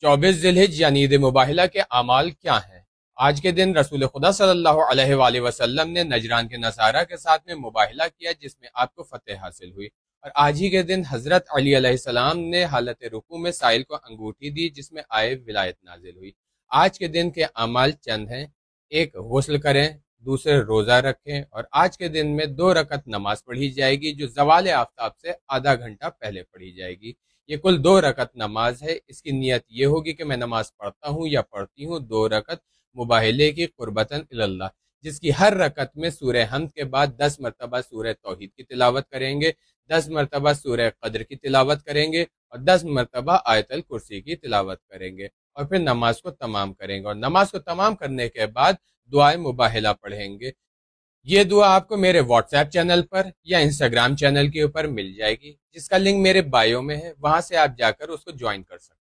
24 ذیلحج یعنی عید مباہلہ کے اعمال کیا ہیں؟ آج کے دن رسول خدا صلی اللہ علیہ وآلہ وسلم نے نجران کے نصارہ کے ساتھ میں مباہلہ کیا، جس میں آپ کو فتح حاصل ہوئی۔ اور آج ہی کے دن حضرت علی علیہ السلام نے حالت رکوع میں سائل کو انگوٹھی دی، جس میں آئے ولایت نازل ہوئی۔ آج کے دن کے اعمال چند ہیں۔ ایک، غسل کریں، دوسرے روزہ رکھیں، اور آج کے دن میں 2 رکعت نماز پڑھی جائے گی جو زوال آفتاب سے آدھا گھنٹہ پہلے پڑھی جائے گی۔ یہ کل 2 رکعت نماز ہے۔ اس کی نیت یہ ہوگی کہ میں نماز پڑھتا ہوں یا پڑھتی ہوں 2 رکعت مباہلے کی قربتاً اللہ، جس کی ہر رکعت میں سورہ حمد کے بعد 10 مرتبہ سورہ توحید کی تلاوت کریں گے، 10 مرتبہ سورہ قدر کی تلاوت کریں گے، اور 10 مرتبہ آیت الکرسی کی تلاوت کریں گے، اور پھر نماز کو تمام کریں گے۔ اور نماز کو تمام کرنے کے بعد دعائے مباہلہ پڑھیں گے۔ یہ دعا آپ کو میرے واٹس ایپ چینل پر یا انسٹاگرام چینل کے اوپر مل جائے گی، جس کا لنک میرے بائیو میں ہے، وہاں سے آپ جا کر اس کو جوائن کر سکتے ہیں۔